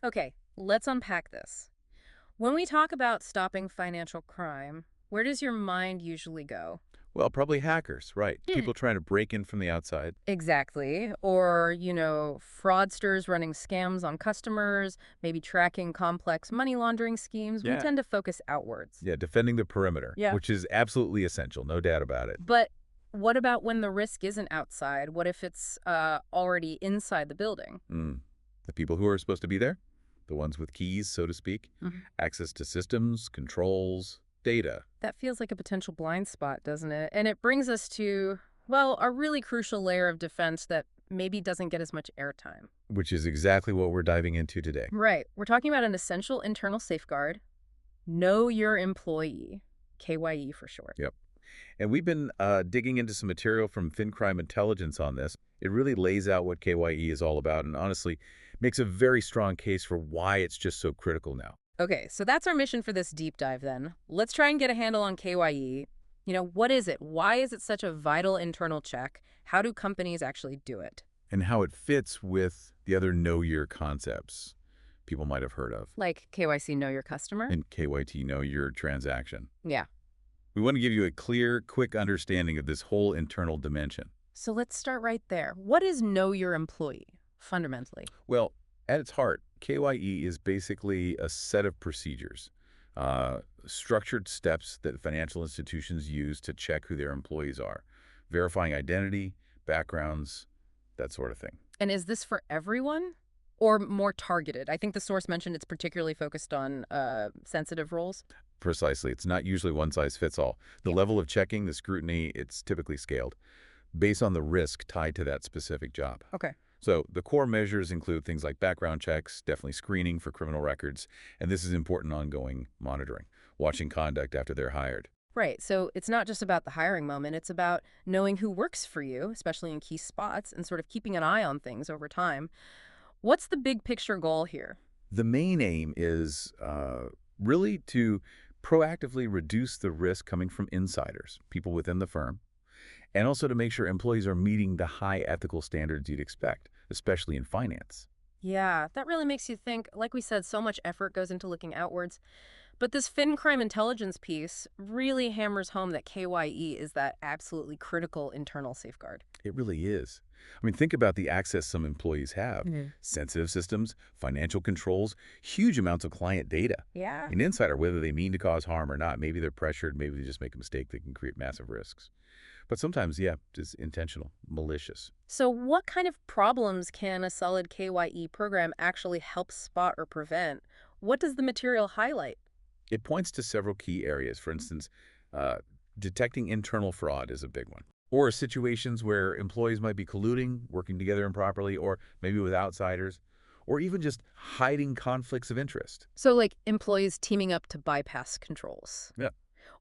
Okay, let's unpack this. When we talk about stopping financial crime, where does your mind usually go? Well, probably hackers, right. Hmm. People trying to break in from the outside. Exactly. Or, fraudsters running scams on customers, maybe tracking complex money laundering schemes. We Yeah. tend to focus outwards. Yeah, defending the perimeter, Yeah. which is absolutely essential, no doubt about it. But what about when the risk isn't outside? What if it's already inside the building? Mm. The people who are supposed to be there, the ones with keys, so to speak, Mhm. access to systems, controls, data, That feels like a potential blind spot, doesn't it? And it brings us to, well, a really crucial layer of defense that maybe doesn't get as much airtime. which is exactly what we're diving into today. Right. We're talking about an essential internal safeguard. Know your employee, KYE for short. Yep. And we've been digging into some material from FinCrime Intelligence on this. It really lays out what KYE is all about and honestly makes a very strong case for why it's just so critical now. Okay, so that's our mission for this deep dive then. Let's try and get a handle on KYE. What is it? Why is it such a vital internal check? How do companies actually do it? And how it fits with the other know your concepts people might have heard of. Like KYC Know Your Customer? And KYT know your transaction. Yeah. We want to give you a clear, quick understanding of this whole internal dimension. So let's start right there. What is Know Your Employee, fundamentally? Well, at its heart, KYE is basically a set of procedures, structured steps that financial institutions use to check who their employees are, verifying identity, backgrounds, that sort of thing. And is this for everyone or more targeted? I think the source mentioned it's particularly focused on sensitive roles. Precisely. It's not usually one size fits all. The Yeah. level of checking, the scrutiny, it's typically scaled based on the risk tied to that specific job. Okay. So the core measures include things like background checks, definitely screening for criminal records, and this is important ongoing monitoring, watching conduct after they're hired. Right. So it's not just about the hiring moment, it's about knowing who works for you, especially in key spots, and sort of keeping an eye on things over time. What's the big picture goal here? The main aim is really to proactively reduce the risk coming from insiders, people within the firm, and also to make sure employees are meeting the high ethical standards you'd expect, especially in finance. Yeah, that really makes you think. Like we said, so much effort goes into looking outwards. But this FinCrime intelligence piece really hammers home that KYE is that absolutely critical internal safeguard. It really is. I mean, think about the access some employees have. Mhm. Sensitive systems, financial controls, huge amounts of client data. Yeah. An insider, whether they mean to cause harm or not, maybe they're pressured, maybe they just make a mistake that can create massive risks. But sometimes, yeah, it's intentional, malicious. So, what kind of problems can a solid KYE program actually help spot or prevent? What does the material highlight? It points to several key areas. For instance, uh, detecting internal fraud is a big one. Or situations where employees might be colluding, working together improperly, or maybe with outsiders, or even just hiding conflicts of interest. So, like employees teaming up to bypass controls, Yeah,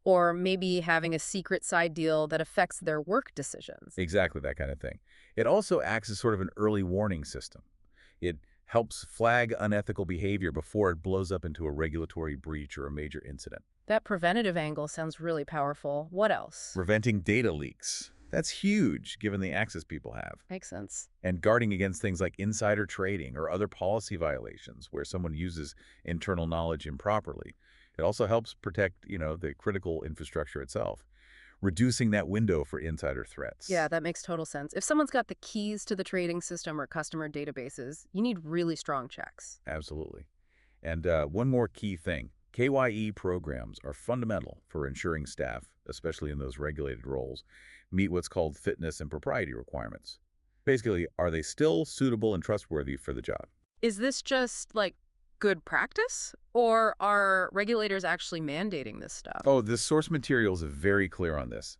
or maybe having a secret side deal that affects their work decisions. exactly that kind of thing. It also acts as sort of an early warning system. It helps flag unethical behavior before it blows up into a regulatory breach or a major incident. That preventative angle sounds really powerful. What else? Preventing data leaks. That's huge given the access people have. Makes sense. And guarding against things like insider trading or other policy violations where someone uses internal knowledge improperly. It also helps protect, the critical infrastructure itself, reducing that window for insider Yeah, threats. that makes total sense. If someone's got the keys to the trading system or customer databases, you need really strong checks. Absolutely. And one more key thing. KYE programs are fundamental for ensuring staff, especially in those regulated roles, meet what's called fitness and propriety requirements. Basically, are they still suitable and trustworthy for the job? Is this just like good practice, or are regulators actually mandating this stuff? Oh, the source materials is very clear on this.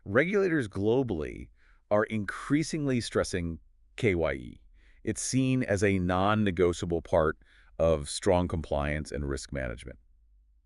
Regulators globally are increasingly stressing KYE. It's seen as a non-negotiable part of strong compliance and risk management.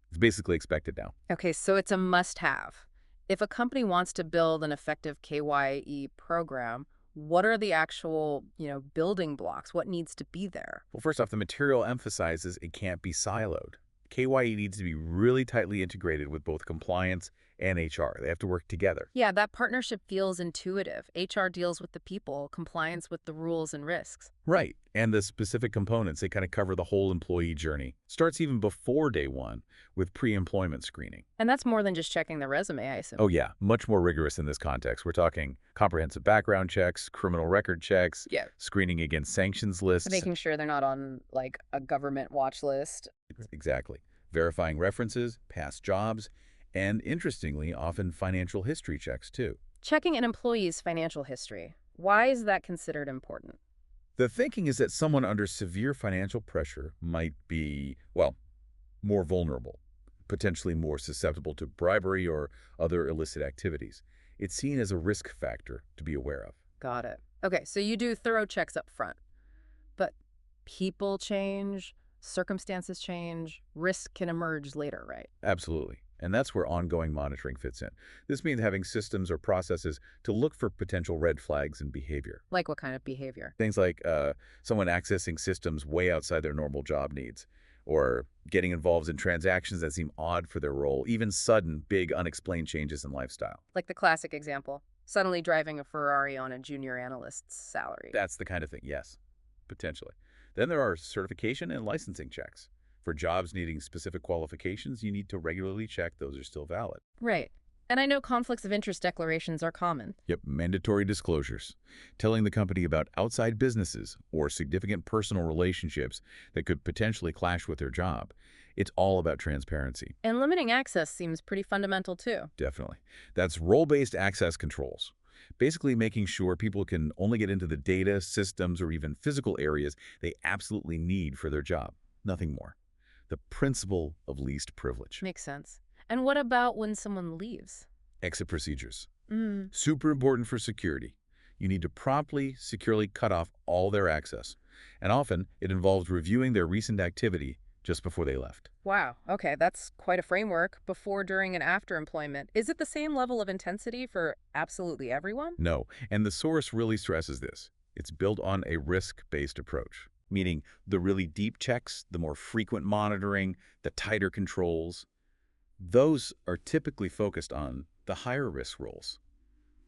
It's basically expected now. Okay, so it's a must have. If a company wants to build an effective KYE program, what are the actual, building blocks? What needs to be there? Well, first off, the material emphasizes it can't be siloed. KYE needs to be really tightly integrated with both compliance and HR. They have to work together. Yeah, that partnership feels intuitive. HR deals with the people, compliance with the rules and risks. Right. And the specific components, they kind of cover the whole employee journey. Starts even before day one with pre-employment screening. And that's more than just checking the resume, I assume. Oh yeah, much more rigorous in this context. We're talking comprehensive background checks, criminal record checks, Yeah. screening against sanctions lists. Making sure they're not on, like, a government watch list. Exactly. Verifying references, past jobs, and interestingly, often financial history checks too. Checking an employee's financial history. Why is that considered important? The thinking is that someone under severe financial pressure might be, well, more vulnerable, potentially more susceptible to bribery or other illicit activities. It's seen as a risk factor to be aware of. Got it. Okay, so you do thorough checks up front. But people change, circumstances change, risk can emerge later, right? Absolutely. And that's where ongoing monitoring fits in. This means having systems or processes to look for potential red flags in behavior. Like what kind of behavior? Things like someone accessing systems way outside their normal job needs, or getting involved in transactions that seem odd for their role, even sudden, big, unexplained changes in lifestyle. Like the classic example, suddenly driving a Ferrari on a junior analyst's salary. That's the kind of thing, yes, potentially. Then there are certification and licensing checks. For jobs needing specific qualifications, you need to regularly check those are still valid. Right. And I know conflicts of interest declarations are common. Yep, mandatory disclosures. Telling the company about outside businesses or significant personal relationships that could potentially clash with their job. It's all about transparency. And limiting access seems pretty fundamental too. Definitely. That's role-based access controls. Basically making sure people can only get into the data, systems, or even physical areas they absolutely need for their job. Nothing more. The principle of least privilege. Makes sense. And what about when someone leaves? Exit procedures. Mm. Super important for security. You need to promptly, securely cut off all their access. And often, it involves reviewing their recent activity just before they left. Wow. Okay, that's quite a framework. Before, during, and after employment. Is it the same level of intensity for absolutely everyone? No, and the source really stresses this. It's built on a risk-based approach, meaning the really deep checks, the more frequent monitoring, the tighter controls. Those are typically focused on the higher risk roles.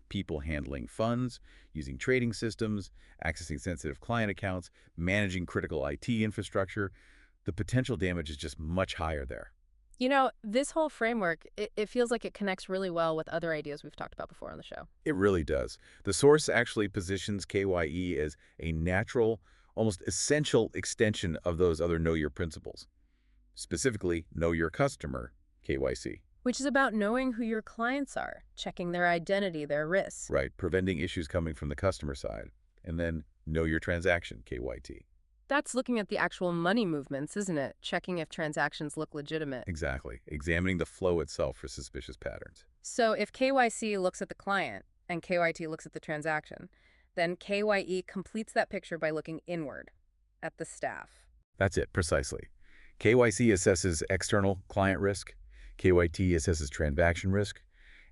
People handling funds, using trading systems, accessing sensitive client accounts, managing critical IT infrastructure. The potential damage is just much higher there. You know, this whole framework, it feels like it connects really well with other ideas we've talked about before on the show. It really does. The source actually positions KYE as a natural, almost essential extension of those other Know Your principles. Specifically, Know Your Customer, KYC. Which is about knowing who your clients are, checking their identity, their risks. Right, preventing issues coming from the customer side. And then Know Your Transaction, KYT. That's looking at the actual money movements, isn't it? Checking if transactions look legitimate. Exactly, examining the flow itself for suspicious patterns. So if KYC looks at the client and KYT looks at the transaction, then KYE completes that picture by looking inward at the staff. That's it, precisely. KYC assesses external client risk, KYT assesses transaction risk,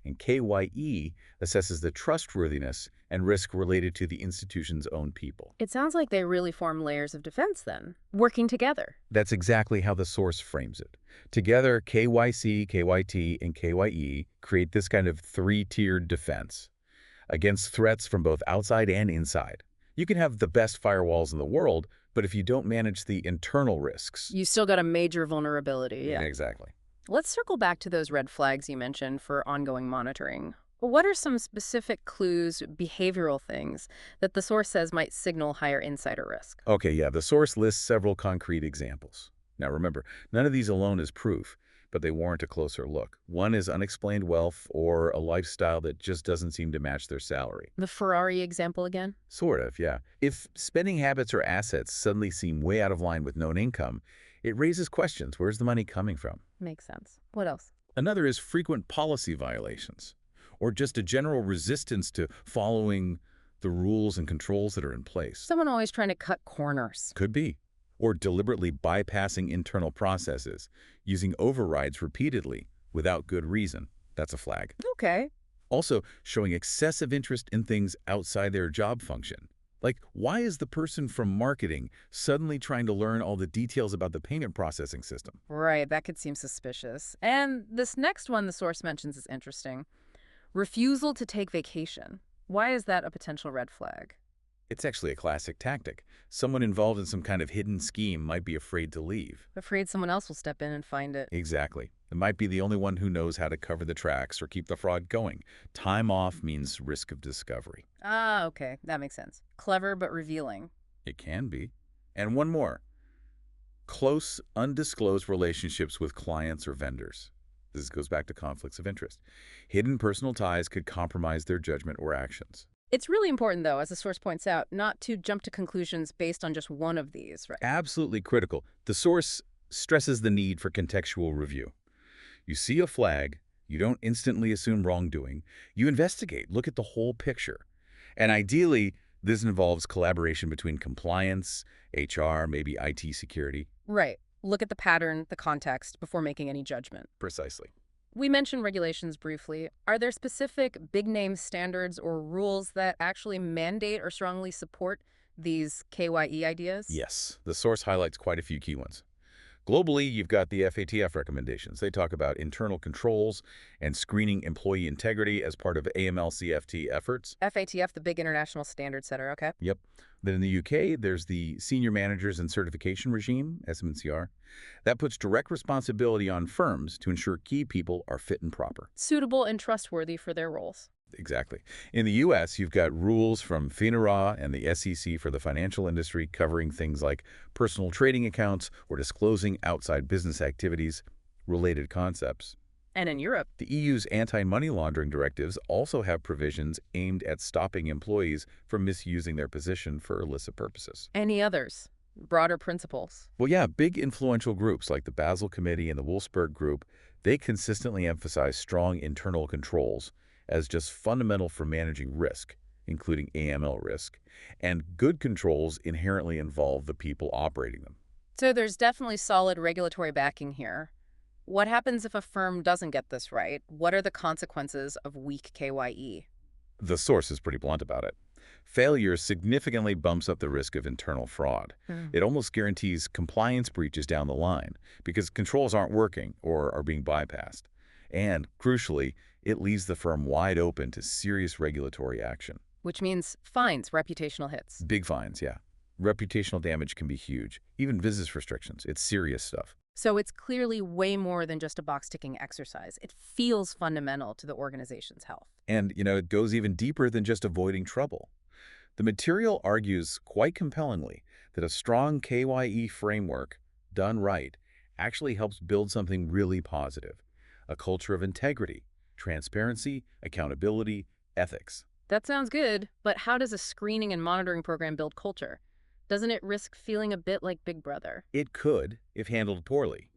and KYE assesses the trustworthiness and risk related to the institution's own people. It sounds like they really form layers of defense then, working together. That's exactly how the source frames it. Together, KYC, KYT, and KYE create this kind of three-tiered defense against threats from both outside and inside. You can have the best firewalls in the world, but if you don't manage the internal risks... You still got a major vulnerability, yeah. Exactly. Let's circle back to those red flags you mentioned for ongoing monitoring. What are some specific clues, behavioral things, that the source says might signal higher insider risk? Okay, yeah, the source lists several concrete examples. Now remember, none of these alone is proof, but they warrant a closer look. One is unexplained wealth or a lifestyle that just doesn't seem to match their salary. The Ferrari example again? Sort of, yeah. If spending habits or assets suddenly seem way out of line with known income, it raises questions. Where's the money coming from? Makes sense. What else? Another is frequent policy violations, or just a general resistance to following the rules and controls that are in place. Someone always trying to cut corners. Could be. Or deliberately bypassing internal processes, using overrides repeatedly without good reason. That's a flag. Okay. Also, showing excessive interest in things outside their job function. Like, why is the person from marketing suddenly trying to learn all the details about the payment processing system? Right, that could seem suspicious. And this next one the source mentions is interesting. Refusal to take vacation. Why is that a potential red flag? It's actually a classic tactic. Someone involved in some kind of hidden scheme might be afraid to leave. Afraid someone else will step in and find it. Exactly. It might be the only one who knows how to cover the tracks or keep the fraud going. Time off means risk of discovery. Ah, okay, that makes sense. Clever but revealing. It can be. And one more. Close, undisclosed relationships with clients or vendors. This goes back to conflicts of interest. Hidden personal ties could compromise their judgment or actions. It's really important, though, as the source points out, not to jump to conclusions based on just one of these, right? Absolutely critical. The source stresses the need for contextual review. You see a flag, you don't instantly assume wrongdoing. You investigate, look at the whole picture. And ideally, this involves collaboration between compliance, HR, maybe IT security. Right. Look at the pattern, the context, before making any judgment. Precisely. We mentioned regulations briefly. Are there specific big name standards or rules that actually mandate or strongly support these KYE ideas? Yes, the source highlights quite a few key ones. Globally, you've got the FATF recommendations. They talk about internal controls and screening employee integrity as part of AML-CFT efforts. FATF, the big international standard setter, okay? Yep. Then in the UK, there's the Senior Managers and Certification Regime, SMCR. That puts direct responsibility on firms to ensure key people are fit and proper. Suitable and trustworthy for their roles. Exactly. In the U.S., you've got rules from FINRA and the SEC for the financial industry covering things like personal trading accounts or disclosing outside business activities, related concepts. And in Europe, The EU's anti-money laundering directives also have provisions aimed at stopping employees from misusing their position for illicit purposes. any others? Broader principles. Well, yeah, big influential groups like the Basel Committee and the Wolfsburg Group, they consistently emphasize strong internal controls as just fundamental for managing risk, including AML risk, and good controls inherently involve the people operating them. So there's definitely solid regulatory backing here. What happens if a firm doesn't get this right? What are the consequences of weak KYE? The source is pretty blunt about it. Failure significantly bumps up the risk of internal fraud. Hmm. It almost guarantees compliance breaches down the line because controls aren't working or are being bypassed. And, crucially, it leaves the firm wide open to serious regulatory action. Which means fines, reputational hits. Big fines, yeah. Reputational damage can be huge. Even business restrictions. It's serious stuff. So it's clearly way more than just a box-ticking exercise. It feels fundamental to the organization's health. And, it goes even deeper than just avoiding trouble. The material argues quite compellingly that a strong KYE framework, done right, actually helps build something really positive. A culture of integrity, transparency, accountability, ethics. That sounds good, but how does a screening and monitoring program build culture? Doesn't it risk feeling a bit like Big Brother? It could, if handled poorly.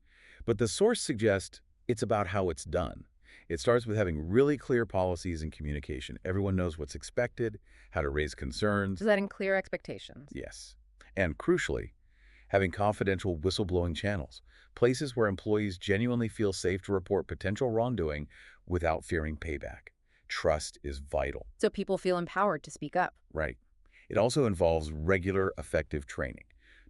But the source suggests it's about how it's done. It starts with having really clear policies and communication. Everyone knows what's expected, how to raise concerns. Setting clear expectations. Yes. And crucially, having confidential whistleblowing channels, places where employees genuinely feel safe to report potential wrongdoing without fearing payback. Trust is vital. So people feel empowered to speak up. Right. It also involves regular, effective training.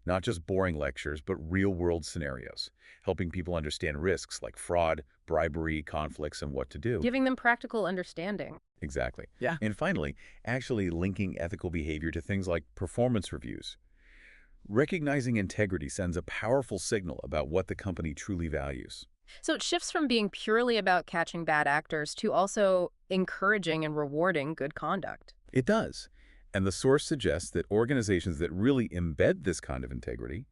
Not just boring lectures, but real-world scenarios, helping people understand risks like fraud, bribery, conflicts, and what to do. Giving them practical understanding. Exactly. Yeah. And finally, actually linking ethical behavior to things like performance reviews. Recognizing integrity sends a powerful signal about what the company truly values. So it shifts from being purely about catching bad actors to also encouraging and rewarding good conduct. It does. And the source suggests that organizations that really embed this kind of integrity,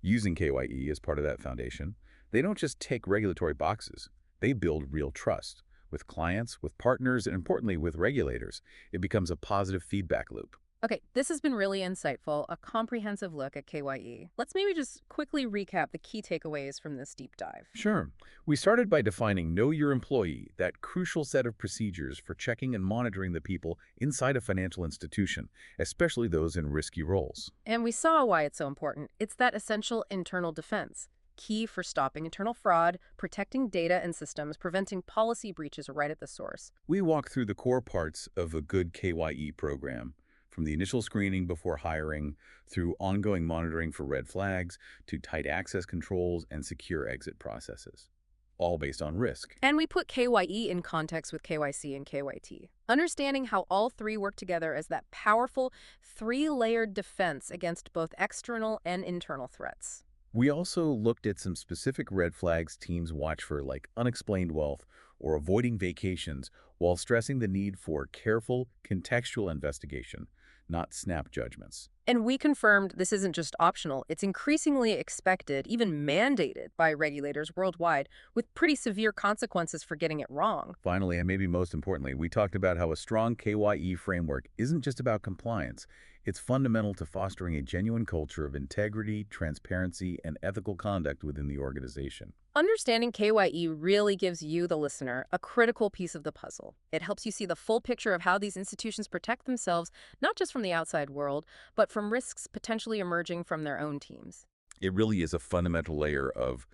using KYE as part of that foundation, they don't just tick regulatory boxes. They build real trust with clients, with partners, and importantly, with regulators. It becomes a positive feedback loop. Okay, this has been really insightful, a comprehensive look at KYE. Let's maybe just quickly recap the key takeaways from this deep dive. Sure. We started by defining Know Your Employee, that crucial set of procedures for checking and monitoring the people inside a financial institution, especially those in risky roles. And we saw why it's so important. It's that essential internal defense, key for stopping internal fraud, protecting data and systems, preventing policy breaches right at the source. We walked through the core parts of a good KYE program, from the initial screening before hiring, through ongoing monitoring for red flags, to tight access controls and secure exit processes, all based on risk. And we put KYE in context with KYC and KYT, understanding how all three work together as that powerful three-layered defense against both external and internal threats. We also looked at some specific red flags teams watch for, like unexplained wealth or avoiding vacations, while stressing the need for careful, contextual investigation, not snap judgments. And we confirmed this isn't just optional, it's increasingly expected, even mandated by regulators worldwide, with pretty severe consequences for getting it wrong. Finally, and maybe most importantly, we talked about how a strong KYE framework isn't just about compliance. It's fundamental to fostering a genuine culture of integrity, transparency, and ethical conduct within the organization. Understanding KYE really gives you, the listener, a critical piece of the puzzle. It helps you see the full picture of how these institutions protect themselves, not just from the outside world, but from risks potentially emerging from their own teams. It really is a fundamental layer of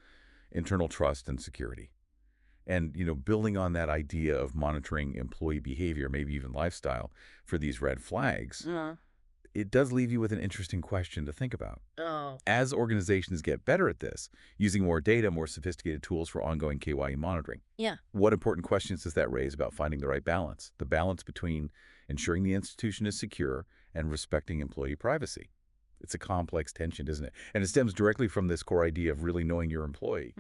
internal trust and security. And, building on that idea of monitoring employee behavior, maybe even lifestyle, for these red flags, it does leave you with an interesting question to think about. Oh. As organizations get better at this, using more data, more sophisticated tools for ongoing KYE monitoring, Yeah. what important questions does that raise about finding the right balance? The balance between ensuring the institution is secure and respecting employee privacy. It's a complex tension, isn't it? And it stems directly from this core idea of really knowing your employee.